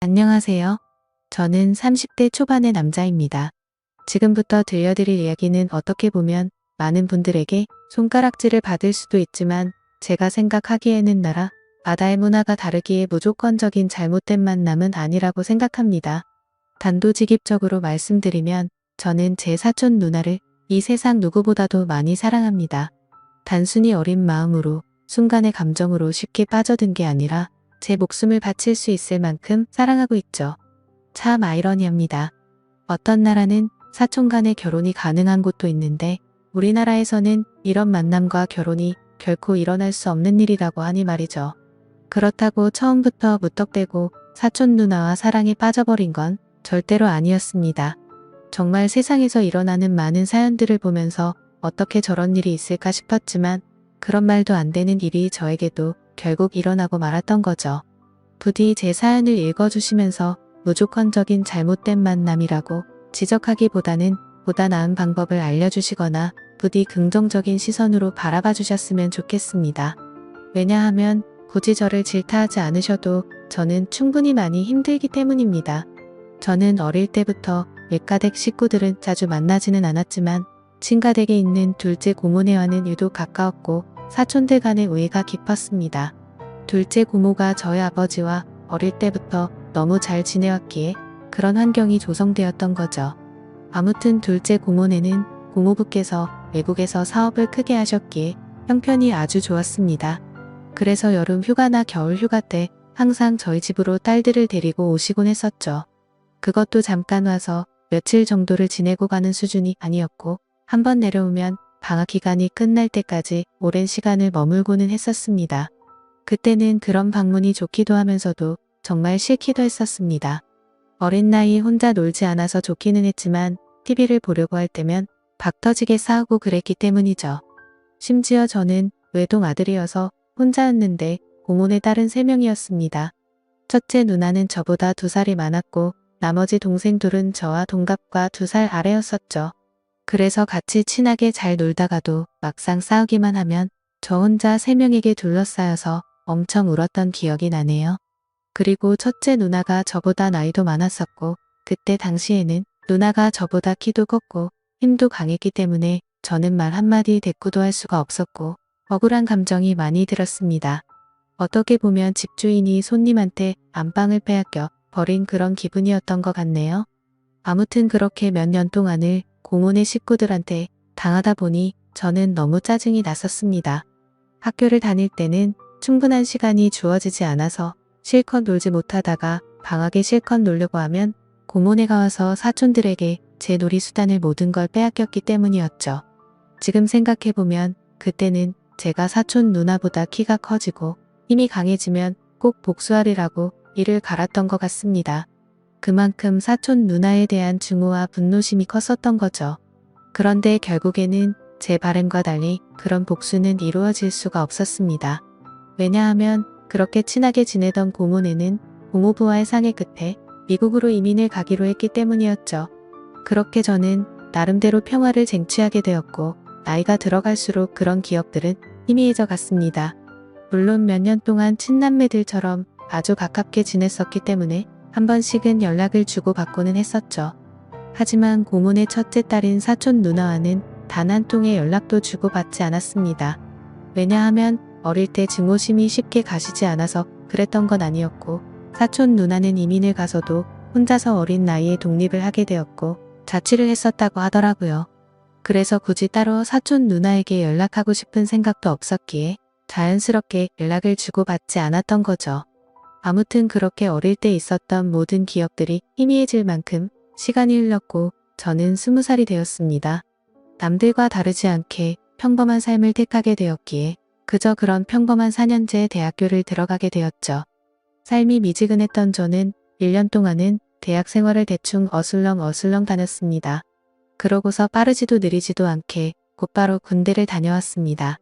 안녕하세요. 저는 30대 초반의 남자입니다. 지금부터 들려드릴 이야기는 어떻게 보면 많은 분들에게 손가락질을 받을 수도 있지만 제가 생각하기에는 나라, 바다의 문화가 다르기에 무조건적인 잘못된 만남은 아니라고 생각합니다. 단도직입적으로 말씀드리면 저는 제 사촌 누나를 이 세상 누구보다도 많이 사랑합니다. 단순히 어린 마음으로 순간의 감정으로 쉽게 빠져든 게 아니라 제 목숨을 바칠 수 있을 만큼 사랑하고 있죠. 참 아이러니합니다. 어떤 나라는 사촌 간의 결혼이 가능한 곳도 있는데 우리나라에서는 이런 만남과 결혼이 결코 일어날 수 없는 일이라고 하니 말이죠. 그렇다고 처음부터 무턱대고 사촌 누나와 사랑에 빠져버린 건 절대로 아니었습니다. 정말 세상에서 일어나는 많은 사연들을 보면서 어떻게 저런 일이 있을까 싶었지만 그런 말도 안 되는 일이 저에게도 결국 일어나고 말았던 거죠. 부디 제 사연을 읽어주시면서 무조건적인 잘못된 만남이라고 지적하기보다는 보다 나은 방법을 알려주시거나 부디 긍정적인 시선으로 바라봐 주셨으면 좋겠습니다. 왜냐하면 굳이 저를 질타하지 않으셔도 저는 충분히 많이 힘들기 때문입니다. 저는 어릴 때부터 외가댁 식구들은 자주 만나지는 않았지만 친가댁에 있는 둘째 고모네와는 유독 가까웠고 사촌들 간의 우애가 깊었습니다. 둘째 고모가 저희 아버지와 어릴 때부터 너무 잘 지내왔기에 그런 환경이 조성되었던 거죠. 아무튼 둘째 고모네는 고모부께서 외국에서 사업을 크게 하셨기에 형편이 아주 좋았습니다. 그래서 여름 휴가나 겨울 휴가 때 항상 저희 집으로 딸들을 데리고 오시곤 했었죠. 그것도 잠깐 와서 며칠 정도를 지내고 가는 수준이 아니었고 한번 내려오면 방학 기간이 끝날 때까지 오랜 시간을 머물고는 했었습니다. 그때는 그런 방문이 좋기도 하면서도 정말 싫기도 했었습니다. 어린 나이에 혼자 놀지 않아서 좋기는 했지만 TV를 보려고 할 때면 박터지게 싸우고 그랬기 때문이죠. 심지어 저는 외동 아들이어서 혼자였는데 고모네 딸은 3명이었습니다. 첫째 누나는 저보다 2살이 많았고 나머지 동생 둘은 저와 동갑과 2살 아래였었죠. 그래서 같이 친하게 잘 놀다가도 막상 싸우기만 하면 저 혼자 3명에게 둘러싸여서 엄청 울었던 기억이 나네요. 그리고 첫째 누나가 저보다 나이도 많았었고 그때 당시에는 누나가 저보다 키도 컸고 힘도 강했기 때문에 저는 말 한마디 대꾸도 할 수가 없었고 억울한 감정이 많이 들었습니다. 어떻게 보면 집주인이 손님한테 안방을 빼앗겨 버린 그런 기분이었던 것 같네요. 아무튼 그렇게 몇 년 동안을 고모네 식구들한테 당하다 보니 저는 너무 짜증이 났었습니다. 학교를 다닐 때는 충분한 시간이 주어지지 않아서 실컷 놀지 못하다가 방학에 실컷 놀려고 하면 고모네가 와서 사촌들에게 제 놀이수단을 모든 걸 빼앗겼기 때문이었죠. 지금 생각해보면 그때는 제가 사촌 누나보다 키가 커지고 힘이 강해지면 꼭 복수하리라고 이를 갈았던 것 같습니다. 그만큼 사촌 누나에 대한 증오와 분노심이 컸었던 거죠. 그런데 결국에는 제 바람과 달리 그런 복수는 이루어질 수가 없었습니다. 왜냐하면 그렇게 친하게 지내던 고모네는 고모부와의 상의 끝에 미국으로 이민을 가기로 했기 때문이었죠. 그렇게 저는 나름대로 평화를 쟁취하게 되었고 나이가 들어갈수록 그런 기억들은 희미해져 갔습니다. 물론 몇 년 동안 친남매들처럼 아주 가깝게 지냈었기 때문에 한 번씩은 연락을 주고받고는 했었죠. 하지만 고모네 첫째 딸인 사촌 누나와는 단 한 통의 연락도 주고받지 않았습니다. 왜냐하면 어릴 때 증오심이 쉽게 가시지 않아서 그랬던 건 아니었고 사촌 누나는 이민을 가서도 혼자서 어린 나이에 독립을 하게 되었고 자취를 했었다고 하더라고요. 그래서 굳이 따로 사촌 누나에게 연락하고 싶은 생각도 없었기에 자연스럽게 연락을 주고받지 않았던 거죠. 아무튼 그렇게 어릴 때 있었던 모든 기억들이 희미해질 만큼 시간이 흘렀고 저는 20살이 되었습니다. 남들과 다르지 않게 평범한 삶을 택하게 되었기에 그저 그런 평범한 4년제 대학교를 들어가게 되었죠. 삶이 미지근했던 저는 1년 동안은 대학 생활을 대충 어슬렁 다녔습니다. 그러고서 빠르지도 느리지도 않게 곧바로 군대를 다녀왔습니다.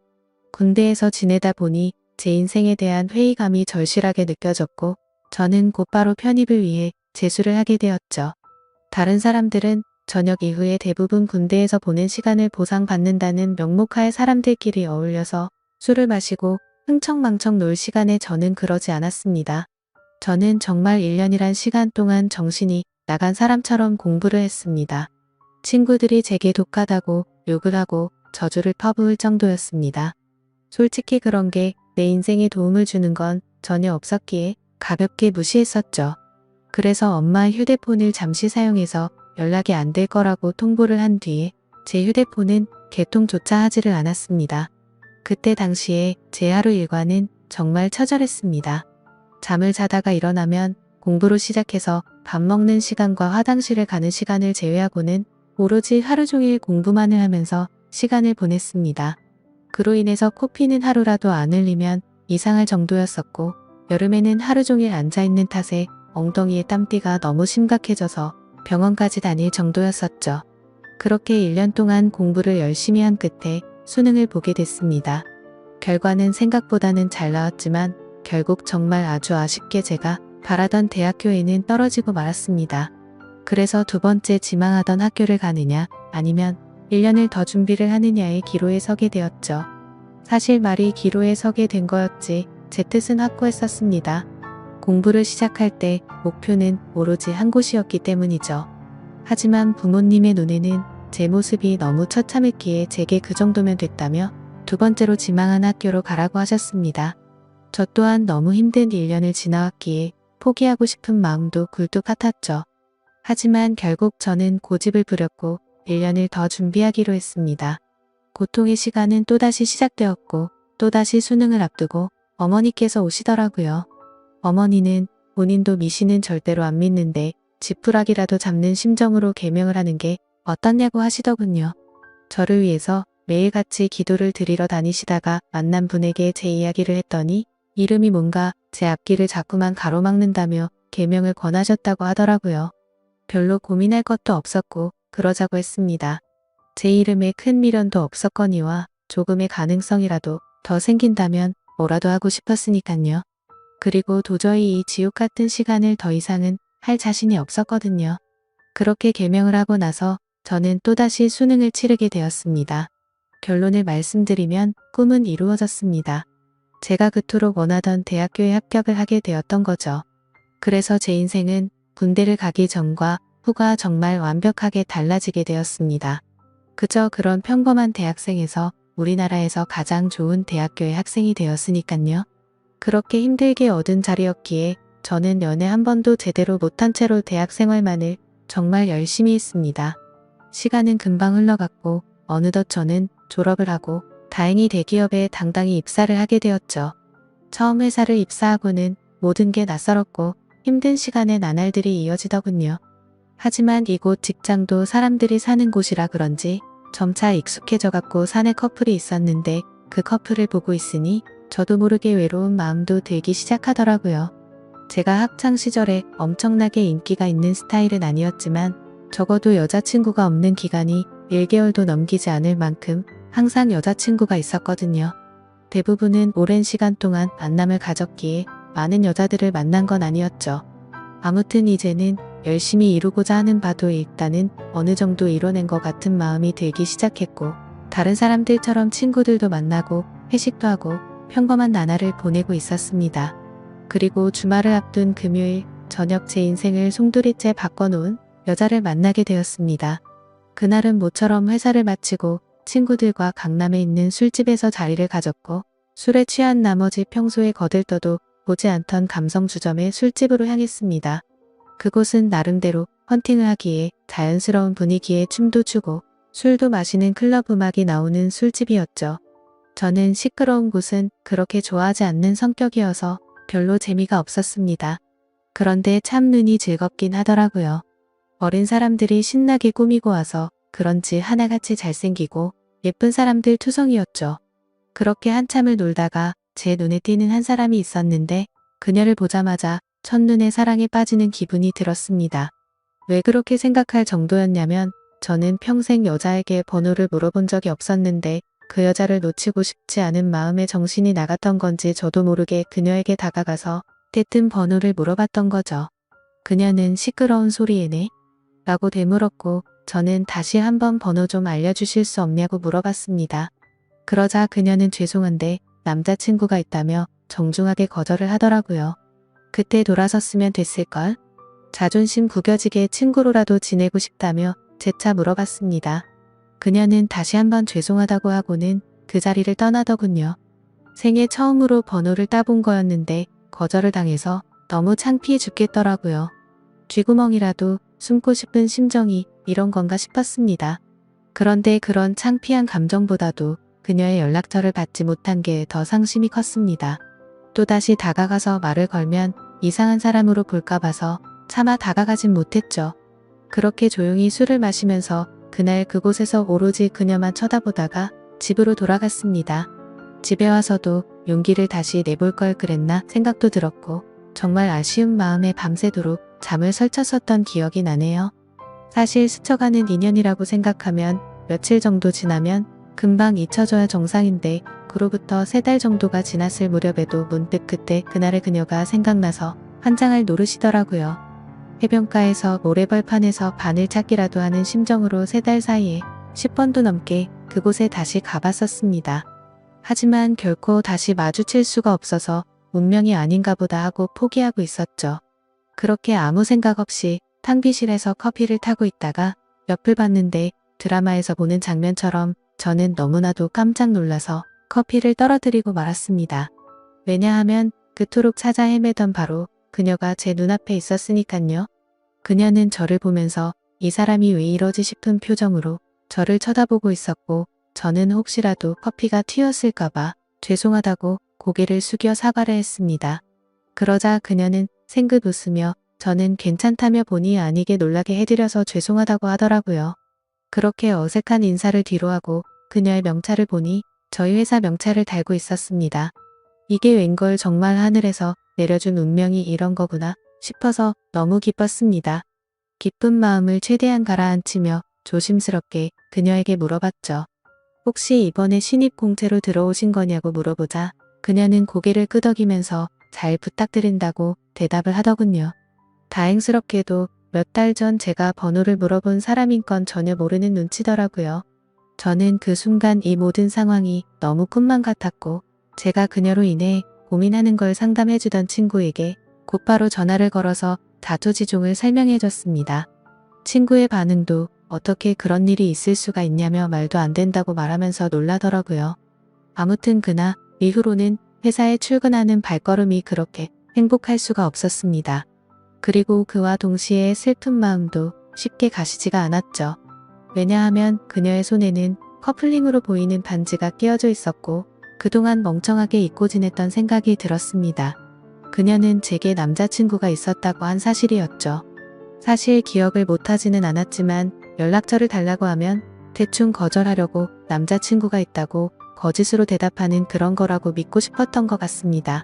군대에서 지내다 보니 제 인생에 대한 회의감이 절실하게 느껴졌고 저는 곧바로 편입을 위해 재수를 하게 되었죠. 다른 사람들은 저녁 이후에 대부분 군대에서 보낸 시간을 보상받는다는 명목하에 사람들끼리 어울려서 술을 마시고 흥청망청 놀 시간에 저는 그러지 않았습니다. 저는 정말 1년이란 시간 동안 정신이 나간 사람처럼 공부를 했습니다. 친구들이 제게 독하다고 욕을 하고 저주를 퍼부을 정도였습니다. 솔직히 그런 게 내 인생에 도움을 주는 건 전혀 없었기에 가볍게 무시했었죠. 그래서 엄마 휴대폰을 잠시 사용해서 연락이 안 될 거라고 통보를 한 뒤에 제 휴대폰은 개통조차 하지를 않았습니다. 그때 당시에 제 하루 일과는 정말 처절했습니다. 잠을 자다가 일어나면 공부로 시작해서 밥 먹는 시간과 화장실을 가는 시간을 제외하고는 오로지 하루 종일 공부만을 하면서 시간을 보냈습니다. 그로 인해서 코피는 하루라도 안 흘리면 이상할 정도였었고, 여름에는 하루 종일 앉아있는 탓에 엉덩이에 땀띠가 너무 심각해져서 병원까지 다닐 정도였었죠. 그렇게 1년 동안 공부를 열심히 한 끝에 수능을 보게 됐습니다. 결과는 생각보다는 잘 나왔지만 결국 정말 아주 아쉽게 제가 바라던 대학교에는 떨어지고 말았습니다. 그래서 두 번째 지망하던 학교를 가느냐 아니면 1년을 더 준비를 하느냐의 기로에 서게 되었죠. 사실 말이 기로에 서게 된 거였지 제 뜻은 확고했었습니다. 공부를 시작할 때 목표는 오로지 한 곳이었기 때문이죠. 하지만 부모님의 눈에는 제 모습이 너무 처참했기에 제게 그 정도면 됐다며 두 번째로 지망한 학교로 가라고 하셨습니다. 저 또한 너무 힘든 1년을 지나왔기에 포기하고 싶은 마음도 굴뚝 같았죠. 하지만 결국 저는 고집을 부렸고 1년을 더 준비하기로 했습니다. 고통의 시간은 또다시 시작되었고 또다시 수능을 앞두고 어머니께서 오시더라고요. 어머니는 본인도 미신은 절대로 안 믿는데 지푸라기라도 잡는 심정으로 계명을 하는 게 어떻냐고 하시더군요. 저를 위해서 매일같이 기도를 드리러 다니시다가 만난 분에게 제 이야기를 했더니 이름이 뭔가 제 앞길을 자꾸만 가로막는다며 계명을 권하셨다고 하더라고요. 별로 고민할 것도 없었고 그러자고 했습니다. 제 이름에 큰 미련도 없었거니와 조금의 가능성이라도 더 생긴다면 뭐라도 하고 싶었으니깐요. 그리고 도저히 이 지옥 같은 시간을 더 이상은 할 자신이 없었거든요. 그렇게 계명을 하고 나서 저는 또다시 수능을 치르게 되었습니다. 결론을 말씀드리면 꿈은 이루어졌습니다. 제가 그토록 원하던 대학교에 합격을 하게 되었던 거죠. 그래서 제 인생은 군대를 가기 전과 후가 정말 완벽하게 달라지게 되었습니다. 그저 그런 평범한 대학생에서 우리나라에서 가장 좋은 대학교의 학생이 되었으니깐요. 그렇게 힘들게 얻은 자리였기에 저는 연애 한 번도 제대로 못한 채로 대학 생활만을 정말 열심히 했습니다. 시간은 금방 흘러갔고 어느덧 저는 졸업을 하고 다행히 대기업에 당당히 입사를 하게 되었죠. 처음 회사를 입사하고는 모든 게 낯설었고 힘든 시간의 나날들이 이어지더군요. 하지만 이곳 직장도 사람들이 사는 곳이라 그런지 점차 익숙해져갖고 사내 커플이 있었는데 그 커플을 보고 있으니 저도 모르게 외로운 마음도 들기 시작하더라고요. 제가 학창시절에 엄청나게 인기가 있는 스타일은 아니었지만 적어도 여자친구가 없는 기간이 1개월도 넘기지 않을 만큼 항상 여자친구가 있었거든요. 대부분은 오랜 시간 동안 만남을 가졌기에 많은 여자들을 만난 건 아니었죠. 아무튼 이제는 열심히 이루고자 하는 바도 일단은 어느 정도 이뤄낸 것 같은 마음이 들기 시작했고 다른 사람들처럼 친구들도 만나고 회식도 하고 평범한 나날을 보내고 있었습니다. 그리고 주말을 앞둔 금요일 저녁 제 인생을 송두리째 바꿔놓은 여자를 만나게 되었습니다. 그날은 모처럼 회사를 마치고 친구들과 강남에 있는 술집에서 자리를 가졌고 술에 취한 나머지 평소에 거들떠도 보지 않던 감성주점의 술집으로 향했습니다. 그곳은 나름대로 헌팅을 하기에 자연스러운 분위기에 춤도 추고 술도 마시는 클럽 음악이 나오는 술집이었죠. 저는 시끄러운 곳은 그렇게 좋아하지 않는 성격이어서 별로 재미가 없었습니다. 그런데 참 눈이 즐겁긴 하더라고요. 어린 사람들이 신나게 꾸미고 와서 그런지 하나같이 잘생기고 예쁜 사람들 투성이었죠. 그렇게 한참을 놀다가 제 눈에 띄는 한 사람이 있었는데 그녀를 보자마자 첫눈에 사랑에 빠지는 기분이 들었습니다. 왜 그렇게 생각할 정도였냐면 저는 평생 여자에게 번호를 물어본 적이 없었는데 그 여자를 놓치고 싶지 않은 마음에 정신이 나갔던 건지 저도 모르게 그녀에게 다가가서 때뜬 번호를 물어봤던 거죠. 그녀는 시끄러운 소리에 네? 라고 되물었고 저는 다시 한번 번호 좀 알려주실 수 없냐고 물어봤습니다. 그러자 그녀는 죄송한데 남자친구가 있다며 정중하게 거절을 하더라고요. 그때 돌아섰으면 됐을걸? 자존심 구겨지게 친구로라도 지내고 싶다며 재차 물어봤습니다. 그녀는 다시 한번 죄송하다고 하고는 그 자리를 떠나더군요. 생애 처음으로 번호를 따본 거였는데 거절을 당해서 너무 창피해 죽겠더라고요. 쥐구멍이라도 숨고 싶은 심정이 이런 건가 싶었습니다. 그런데 그런 창피한 감정보다도 그녀의 연락처를 받지 못한 게 더 상심이 컸습니다. 또다시 다가가서 말을 걸면 이상한 사람으로 볼까 봐서 차마 다가가진 못했죠. 그렇게 조용히 술을 마시면서 그날 그곳에서 오로지 그녀만 쳐다보다가 집으로 돌아갔습니다. 집에 와서도 용기를 다시 내볼 걸 그랬나 생각도 들었고 정말 아쉬운 마음에 밤새도록 잠을 설쳤었던 기억이 나네요. 사실 스쳐가는 인연이라고 생각하면 며칠 정도 지나면 금방 잊혀져야 정상인데 그로부터 3달 정도가 지났을 무렵에도 문득 그때 그날의 그녀가 생각나서 환장할 노릇이더라고요. 해변가에서 모래벌판에서 바늘 찾기라도 하는 심정으로 3달 사이에 10번도 넘게 그곳에 다시 가봤었습니다. 하지만 결코 다시 마주칠 수가 없어서 운명이 아닌가 보다 하고 포기하고 있었죠. 그렇게 아무 생각 없이 탕비실에서 커피를 타고 있다가 옆을 봤는데 드라마에서 보는 장면처럼 저는 너무나도 깜짝 놀라서 커피를 떨어뜨리고 말았습니다. 왜냐하면 그토록 찾아 헤매던 바로 그녀가 제 눈앞에 있었으니깐요. 그녀는 저를 보면서 이 사람이 왜 이러지 싶은 표정으로 저를 쳐다보고 있었고 저는 혹시라도 커피가 튀었을까봐 죄송하다고 고개를 숙여 사과를 했습니다. 그러자 그녀는 생긋 웃으며 저는 괜찮다며 본의 아니게 놀라게 해드려서 죄송하다고 하더라고요. 그렇게 어색한 인사를 뒤로하고 그녀의 명찰을 보니 저희 회사 명찰을 달고 있었습니다. 이게 웬걸 정말 하늘에서 내려준 운명이 이런 거구나 싶어서 너무 기뻤습니다. 기쁜 마음을 최대한 가라앉히며 조심스럽게 그녀에게 물어봤죠. 혹시 이번에 신입 공채로 들어오신 거냐고 물어보자 그녀는 고개를 끄덕이면서 잘 부탁드린다고 대답을 하더군요. 다행스럽게도 몇 달 전 제가 번호를 물어본 사람인 건 전혀 모르는 눈치더라고요. 저는 그 순간 이 모든 상황이 너무 꿈만 같았고 제가 그녀로 인해 고민하는 걸 상담해주던 친구에게 곧바로 전화를 걸어서 자초지종을 설명해줬습니다. 친구의 반응도 어떻게 그런 일이 있을 수가 있냐며 말도 안 된다고 말하면서 놀라더라고요. 아무튼 그날 이후로는 회사에 출근하는 발걸음이 그렇게 행복할 수가 없었습니다. 그리고 그와 동시에 슬픈 마음도 쉽게 가시지가 않았죠. 왜냐하면 그녀의 손에는 커플링으로 보이는 반지가 끼어져 있었고 그동안 멍청하게 잊고 지냈던 생각이 들었습니다. 그녀는 제게 남자친구가 있었다고 한 사실이었죠. 사실 기억을 못하지는 않았지만 연락처를 달라고 하면 대충 거절하려고 남자친구가 있다고 거짓으로 대답하는 그런 거라고 믿고 싶었던 것 같습니다.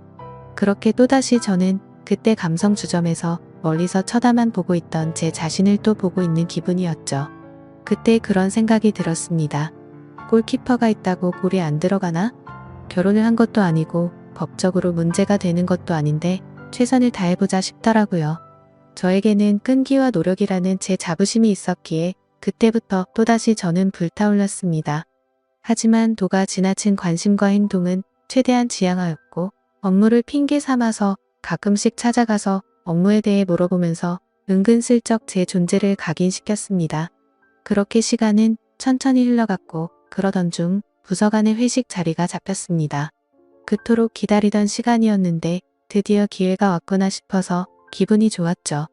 그렇게 또다시 저는 그때 감성 주점에서 멀리서 쳐다만 보고 있던 제 자신을 또 보고 있는 기분이었죠. 그때 그런 생각이 들었습니다. 골키퍼가 있다고 골이 안 들어가나? 결혼을 한 것도 아니고 법적으로 문제가 되는 것도 아닌데 최선을 다해보자 싶더라고요. 저에게는 끈기와 노력이라는 제 자부심이 있었기에 그때부터 또다시 저는 불타올랐습니다. 하지만 도가 지나친 관심과 행동은 최대한 지양하였고 업무를 핑계 삼아서 가끔씩 찾아가서 업무에 대해 물어보면서 은근슬쩍 제 존재를 각인시켰습니다. 그렇게 시간은 천천히 흘러갔고 그러던 중 부서 간의 회식 자리가 잡혔습니다. 그토록 기다리던 시간이었는데 드디어 기회가 왔구나 싶어서 기분이 좋았죠.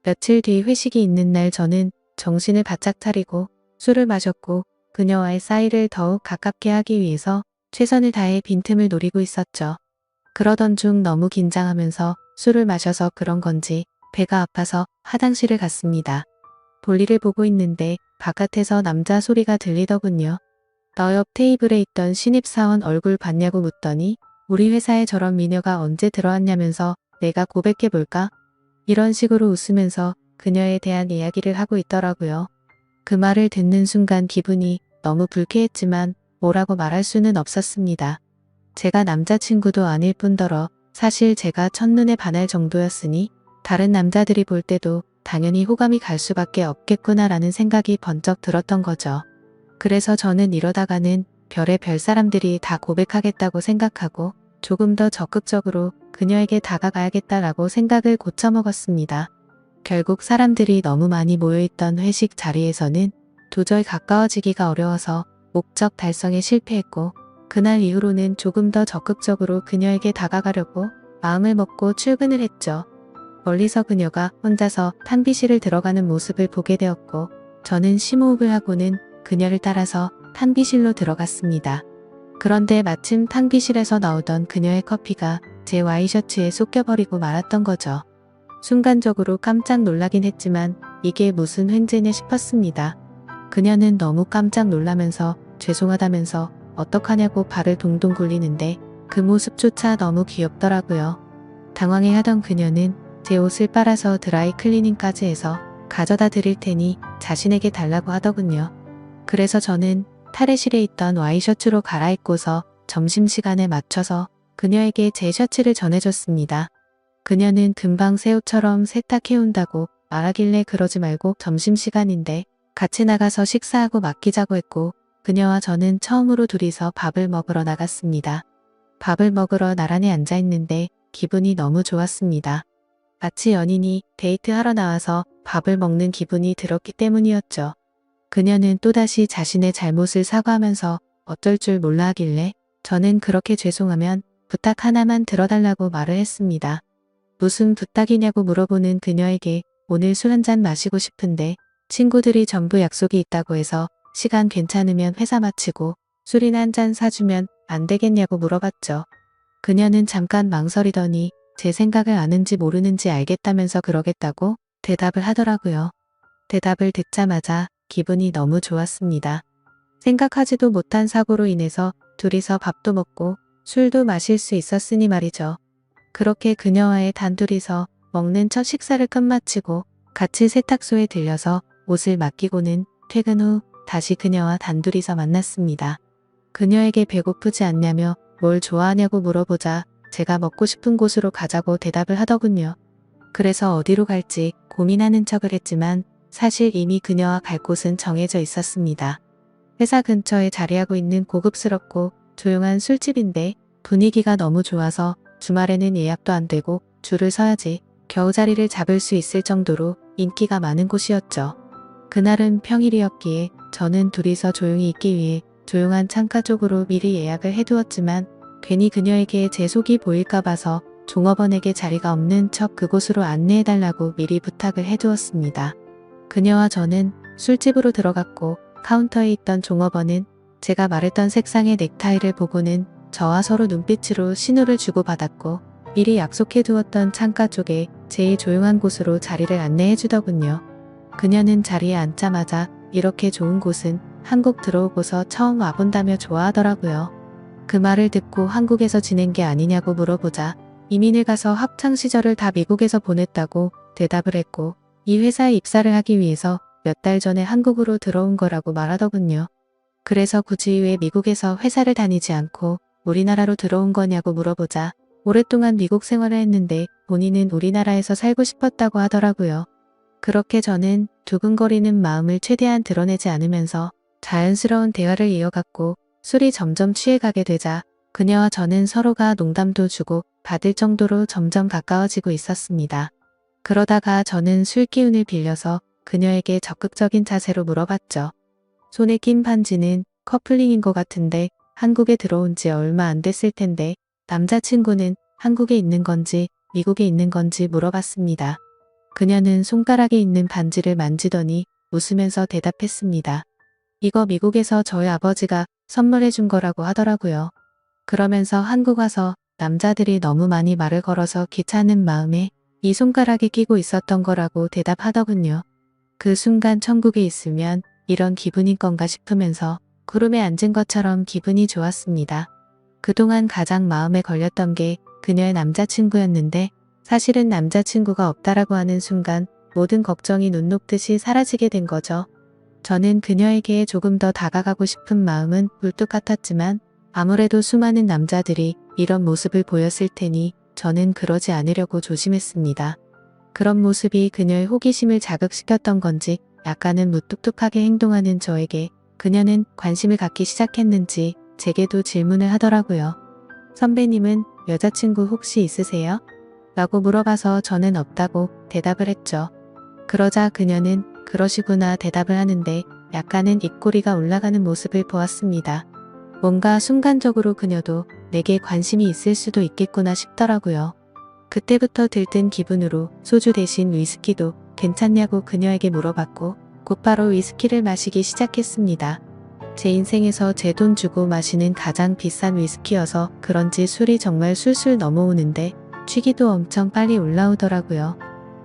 며칠 뒤 회식이 있는 날 저는 정신을 바짝 차리고 술을 마셨고 그녀와의 사이를 더욱 가깝게 하기 위해서 최선을 다해 빈틈을 노리고 있었죠. 그러던 중 너무 긴장하면서 술을 마셔서 그런 건지 배가 아파서 화장실을 갔습니다. 볼일을 보고 있는데 바깥에서 남자 소리가 들리더군요. 너 옆 테이블에 있던 신입사원 얼굴 봤냐고 묻더니 우리 회사에 저런 미녀가 언제 들어왔냐면서 내가 고백해볼까? 이런 식으로 웃으면서 그녀에 대한 이야기를 하고 있더라고요. 그 말을 듣는 순간 기분이 너무 불쾌했지만 뭐라고 말할 수는 없었습니다. 제가 남자친구도 아닐 뿐더러 사실 제가 첫눈에 반할 정도였으니 다른 남자들이 볼 때도 당연히 호감이 갈 수밖에 없겠구나라는 생각이 번쩍 들었던 거죠. 그래서 저는 이러다가는 별의 별 사람들이 다 고백하겠다고 생각하고 조금 더 적극적으로 그녀에게 다가가야겠다라고 생각을 고쳐먹었습니다. 결국 사람들이 너무 많이 모여있던 회식 자리에서는 도저히 가까워지기가 어려워서 목적 달성에 실패했고, 그날 이후로는 조금 더 적극적으로 그녀에게 다가가려고 마음을 먹고 출근을 했죠. 멀리서 그녀가 혼자서 탕비실을 들어가는 모습을 보게 되었고, 저는 심호흡을 하고는 그녀를 따라서 탕비실로 들어갔습니다. 그런데 마침 탕비실에서 나오던 그녀의 커피가 제 와이셔츠에 쏟겨버리고 말았던 거죠. 순간적으로 깜짝 놀라긴 했지만 이게 무슨 횡재냐 싶었습니다. 그녀는 너무 깜짝 놀라면서 죄송하다면서 어떡하냐고 발을 동동 굴리는데 그 모습조차 너무 귀엽더라고요. 당황해하던 그녀는 제 옷을 빨아서 드라이 클리닝까지 해서 가져다 드릴 테니 자신에게 달라고 하더군요. 그래서 저는 탈의실에 있던 와이셔츠로 갈아입고서 점심시간에 맞춰서 그녀에게 제 셔츠를 전해줬습니다. 그녀는 금방 새 옷처럼 세탁해온다고 말하길래 그러지 말고 점심시간인데 같이 나가서 식사하고 맡기자고 했고, 그녀와 저는 처음으로 둘이서 밥을 먹으러 나갔습니다. 밥을 먹으러 나란히 앉아있는데 기분이 너무 좋았습니다. 마치 연인이 데이트하러 나와서 밥을 먹는 기분이 들었기 때문이었죠. 그녀는 또다시 자신의 잘못을 사과하면서 어쩔 줄 몰라 하길래 저는 그렇게 죄송하면 부탁 하나만 들어달라고 말을 했습니다. 무슨 부탁이냐고 물어보는 그녀에게 오늘 술 한잔 마시고 싶은데 친구들이 전부 약속이 있다고 해서 시간 괜찮으면 회사 마치고 술이나 한잔 사주면 안 되겠냐고 물어봤죠. 그녀는 잠깐 망설이더니 제 생각을 아는지 모르는지 알겠다면서 그러겠다고 대답을 하더라고요. 대답을 듣자마자 기분이 너무 좋았습니다. 생각하지도 못한 사고로 인해서 둘이서 밥도 먹고 술도 마실 수 있었으니 말이죠. 그렇게 그녀와의 단둘이서 먹는 첫 식사를 끝마치고 같이 세탁소에 들려서 옷을 맡기고는 퇴근 후 다시 그녀와 단둘이서 만났습니다. 그녀에게 배고프지 않냐며 뭘 좋아하냐고 물어보자 제가 먹고 싶은 곳으로 가자고 대답을 하더군요. 그래서 어디로 갈지 고민하는 척을 했지만 사실 이미 그녀와 갈 곳은 정해져 있었습니다. 회사 근처에 자리하고 있는 고급스럽고 조용한 술집인데 분위기가 너무 좋아서 주말에는 예약도 안 되고 줄을 서야지 겨우 자리를 잡을 수 있을 정도로 인기가 많은 곳이었죠. 그날은 평일이었기에 저는 둘이서 조용히 있기 위해 조용한 창가 쪽으로 미리 예약을 해두었지만 괜히 그녀에게 제 속이 보일까 봐서 종업원에게 자리가 없는 척 그곳으로 안내해달라고 미리 부탁을 해두었습니다. 그녀와 저는 술집으로 들어갔고 카운터에 있던 종업원은 제가 말했던 색상의 넥타이를 보고는 저와 서로 눈빛으로 신호를 주고받았고 미리 약속해 두었던 창가 쪽에 제일 조용한 곳으로 자리를 안내해 주더군요. 그녀는 자리에 앉자마자 이렇게 좋은 곳은 한국 들어오고서 처음 와본다며 좋아하더라고요. 그 말을 듣고 한국에서 지낸 게 아니냐고 물어보자 이민을 가서 학창시절을 다 미국에서 보냈다고 대답을 했고 이 회사에 입사를 하기 위해서 몇 달 전에 한국으로 들어온 거라고 말하더군요. 그래서 굳이 왜 미국에서 회사를 다니지 않고 우리나라로 들어온 거냐고 물어보자 오랫동안 미국 생활을 했는데 본인은 우리나라에서 살고 싶었다고 하더라고요. 그렇게 저는 두근거리는 마음을 최대한 드러내지 않으면서 자연스러운 대화를 이어갔고 술이 점점 취해가게 되자 그녀와 저는 서로가 농담도 주고 받을 정도로 점점 가까워지고 있었습니다. 그러다가 저는 술 기운을 빌려서 그녀에게 적극적인 자세로 물어봤죠. 손에 낀 반지는 커플링인 것 같은데 한국에 들어온 지 얼마 안 됐을 텐데 남자친구는 한국에 있는 건지 미국에 있는 건지 물어봤습니다. 그녀는 손가락에 있는 반지를 만지더니 웃으면서 대답했습니다. 이거 미국에서 저희 아버지가 선물해 준 거라고 하더라고요. 그러면서 한국 와서 남자들이 너무 많이 말을 걸어서 귀찮은 마음에 이 손가락에 끼고 있었던 거라고 대답하더군요. 그 순간 천국에 있으면 이런 기분인 건가 싶으면서 구름에 앉은 것처럼 기분이 좋았습니다. 그동안 가장 마음에 걸렸던 게 그녀의 남자친구였는데 사실은 남자친구가 없다라고 하는 순간 모든 걱정이 눈 녹듯이 사라지게 된 거죠. 저는 그녀에게 조금 더 다가가고 싶은 마음은 불뚝 같았지만 아무래도 수많은 남자들이 이런 모습을 보였을 테니 저는 그러지 않으려고 조심했습니다. 그런 모습이 그녀의 호기심을 자극시켰던 건지 약간은 무뚝뚝하게 행동하는 저에게 그녀는 관심을 갖기 시작했는지 제게도 질문을 하더라고요. 선배님은 여자친구 혹시 있으세요? 라고 물어봐서 저는 없다고 대답을 했죠. 그러자 그녀는 그러시구나 대답을 하는데 약간은 입꼬리가 올라가는 모습을 보았습니다. 뭔가 순간적으로 그녀도 내게 관심이 있을 수도 있겠구나 싶더라고요. 그때부터 들뜬 기분으로 소주 대신 위스키도 괜찮냐고 그녀에게 물어봤고 곧바로 위스키를 마시기 시작했습니다. 제 인생에서 제 돈 주고 마시는 가장 비싼 위스키여서 그런지 술이 정말 술술 넘어오는데 취기도 엄청 빨리 올라오더라고요.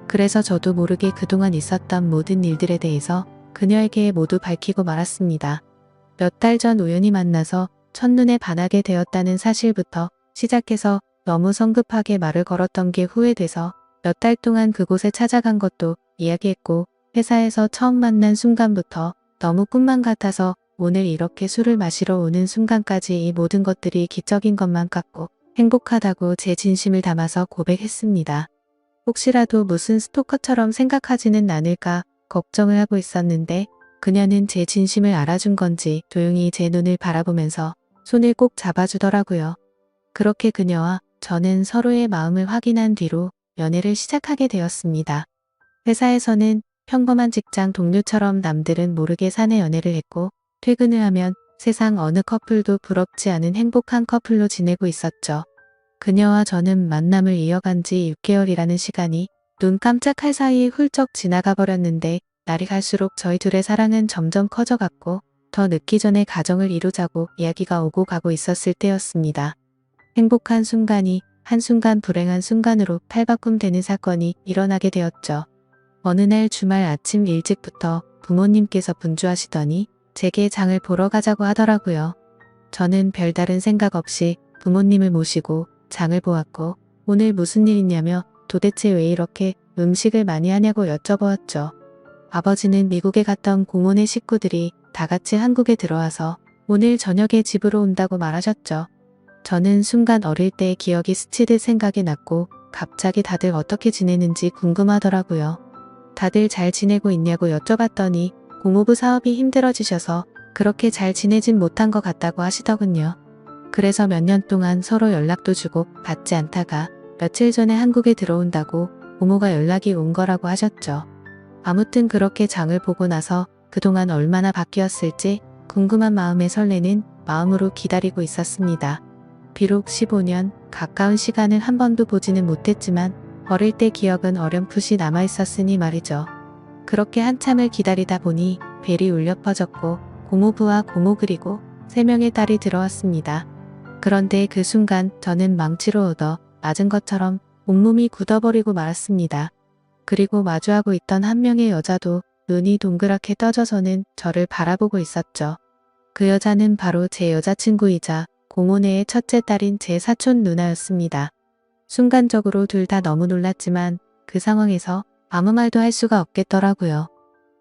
그래서 저도 모르게 그동안 있었던 모든 일들에 대해서 그녀에게 모두 밝히고 말았습니다. 몇 달 전 우연히 만나서 첫눈에 반하게 되었다는 사실부터 시작해서 너무 성급하게 말을 걸었던 게 후회돼서 몇 달 동안 그곳에 찾아간 것도 이야기했고 회사에서 처음 만난 순간부터 너무 꿈만 같아서 오늘 이렇게 술을 마시러 오는 순간까지 이 모든 것들이 기적인 것만 같고 행복하다고 제 진심을 담아서 고백했습니다. 혹시라도 무슨 스토커처럼 생각하지는 않을까 걱정을 하고 있었는데 그녀는 제 진심을 알아준 건지 조용히 제 눈을 바라보면서 손을 꼭 잡아주더라고요. 그렇게 그녀와 저는 서로의 마음을 확인한 뒤로 연애를 시작하게 되었습니다. 회사에서는 평범한 직장 동료처럼 남들은 모르게 사내 연애를 했고 퇴근을 하면 세상 어느 커플도 부럽지 않은 행복한 커플로 지내고 있었죠. 그녀와 저는 만남을 이어간 지 6개월이라는 시간이 눈 깜짝할 사이에 훌쩍 지나가 버렸는데 날이 갈수록 저희 둘의 사랑은 점점 커져갔고 더 늦기 전에 가정을 이루자고 이야기가 오고 가고 있었을 때였습니다. 행복한 순간이 한순간 불행한 순간으로 팔바꿈 되는 사건이 일어나게 되었죠. 어느 날 주말 아침 일찍부터 부모님께서 분주하시더니 제게 장을 보러 가자고 하더라고요. 저는 별다른 생각 없이 부모님을 모시고 장을 보았고 오늘 무슨 일 있냐며 도대체 왜 이렇게 음식을 많이 하냐고 여쭤보았죠. 아버지는 미국에 갔던 고모네 식구들이 다 같이 한국에 들어와서 오늘 저녁에 집으로 온다고 말하셨죠. 저는 순간 어릴 때의 기억이 스치듯 생각이 났고 갑자기 다들 어떻게 지내는지 궁금하더라고요. 다들 잘 지내고 있냐고 여쭤봤더니 공무부 사업이 힘들어지셔서 그렇게 잘 지내진 못한 것 같다고 하시더군요. 그래서 몇 년 동안 서로 연락도 주고 받지 않다가 며칠 전에 한국에 들어온다고 고모가 연락이 온 거라고 하셨죠. 아무튼 그렇게 장을 보고 나서 그동안 얼마나 바뀌었을지 궁금한 마음에 설레는 마음으로 기다리고 있었습니다. 비록 15년 가까운 시간을 한 번도 보지는 못했지만 어릴 때 기억은 어렴풋이 남아있었으니 말이죠. 그렇게 한참을 기다리다 보니 벨이 울려 퍼졌고 고모부와 고모 그리고 3명의 딸이 들어왔습니다. 그런데 그 순간 저는 망치로 얻어 맞은 것처럼 온몸이 굳어버리고 말았습니다. 그리고 마주하고 있던 한 명의 여자도 눈이 동그랗게 떠져서는 저를 바라보고 있었죠. 그 여자는 바로 제 여자친구이자 고모네의 첫째 딸인 제 사촌 누나였습니다. 순간적으로 둘 다 너무 놀랐지만 그 상황에서 아무 말도 할 수가 없겠더라고요.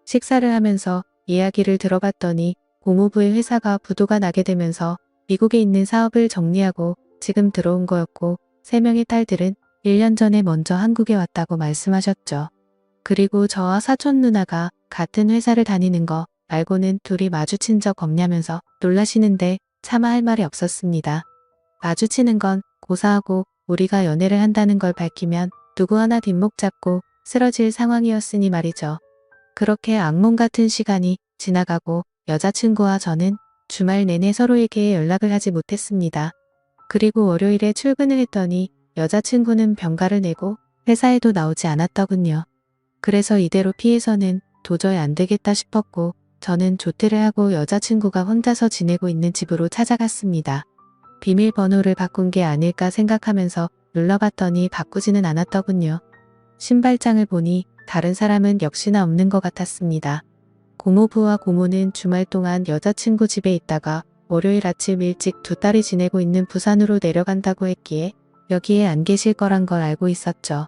식사를 하면서 이야기를 들어봤더니 고모부의 회사가 부도가 나게 되면서 미국에 있는 사업을 정리하고 지금 들어온 거였고 3명의 딸들은 1년 전에 먼저 한국에 왔다고 말씀하셨죠. 그리고 저와 사촌 누나가 같은 회사를 다니는 거 말고는 둘이 마주친 적 없냐면서 놀라시는데 차마 할 말이 없었습니다. 마주치는 건 고사하고 우리가 연애를 한다는 걸 밝히면 누구 하나 뒷목 잡고 쓰러질 상황이었으니 말이죠. 그렇게 악몽 같은 시간이 지나가고 여자친구와 저는 주말 내내 서로에게 연락을 하지 못했습니다. 그리고 월요일에 출근을 했더니 여자친구는 병가를 내고 회사에도 나오지 않았더군요. 그래서 이대로 피해서는 도저히 안 되겠다 싶었고 저는 조퇴를 하고 여자친구가 혼자서 지내고 있는 집으로 찾아갔습니다. 비밀번호를 바꾼 게 아닐까 생각하면서 눌러봤더니 바꾸지는 않았더군요. 신발장을 보니 다른 사람은 역시나 없는 것 같았습니다. 고모부와 고모는 주말 동안 여자친구 집에 있다가 월요일 아침 일찍 두 딸이 지내고 있는 부산으로 내려간다고 했기에 여기에 안 계실 거란 걸 알고 있었죠.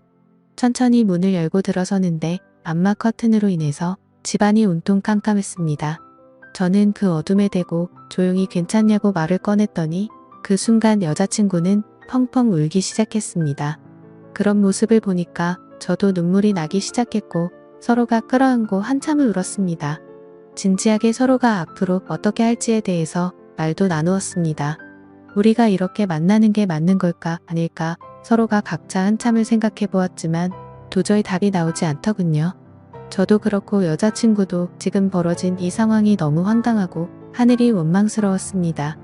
천천히 문을 열고 들어서는데 암막 커튼으로 인해서 집안이 온통 깜깜했습니다. 저는 그 어둠에 대고 조용히 괜찮냐고 말을 꺼냈더니 그 순간 여자친구는 펑펑 울기 시작했습니다. 그런 모습을 보니까 저도 눈물이 나기 시작했고 서로가 끌어안고 한참을 울었습니다. 진지하게 서로가 앞으로 어떻게 할지에 대해서 말도 나누었습니다. 우리가 이렇게 만나는 게 맞는 걸까 아닐까 서로가 각자 한참을 생각해 보았지만 도저히 답이 나오지 않더군요. 저도 그렇고 여자친구도 지금 벌어진 이 상황이 너무 황당하고 하늘이 원망스러웠습니다.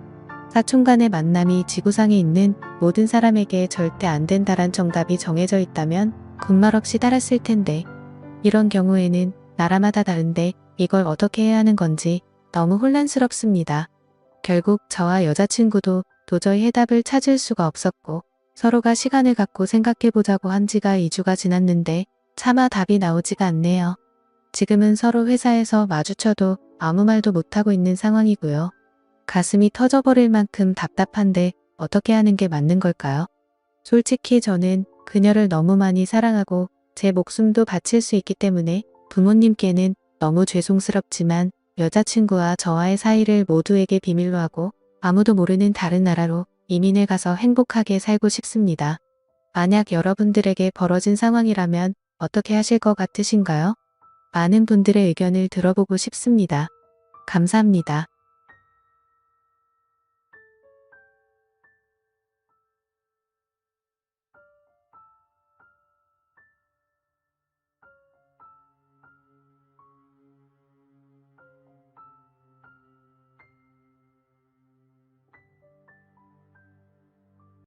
사촌 간의 만남이 지구상에 있는 모든 사람에게 절대 안 된다란 정답이 정해져 있다면 군말 없이 따랐을 텐데 이런 경우에는 나라마다 다른데 이걸 어떻게 해야 하는 건지 너무 혼란스럽습니다. 결국 저와 여자친구도 도저히 해답을 찾을 수가 없었고 서로가 시간을 갖고 생각해보자고 한 지가 2주가 지났는데 차마 답이 나오지가 않네요. 지금은 서로 회사에서 마주쳐도 아무 말도 못하고 있는 상황이고요. 가슴이 터져버릴 만큼 답답한데 어떻게 하는 게 맞는 걸까요? 솔직히 저는 그녀를 너무 많이 사랑하고 제 목숨도 바칠 수 있기 때문에 부모님께는 너무 죄송스럽지만 여자친구와 저와의 사이를 모두에게 비밀로 하고 아무도 모르는 다른 나라로 이민을 가서 행복하게 살고 싶습니다. 만약 여러분들에게 벌어진 상황이라면 어떻게 하실 것 같으신가요? 많은 분들의 의견을 들어보고 싶습니다. 감사합니다.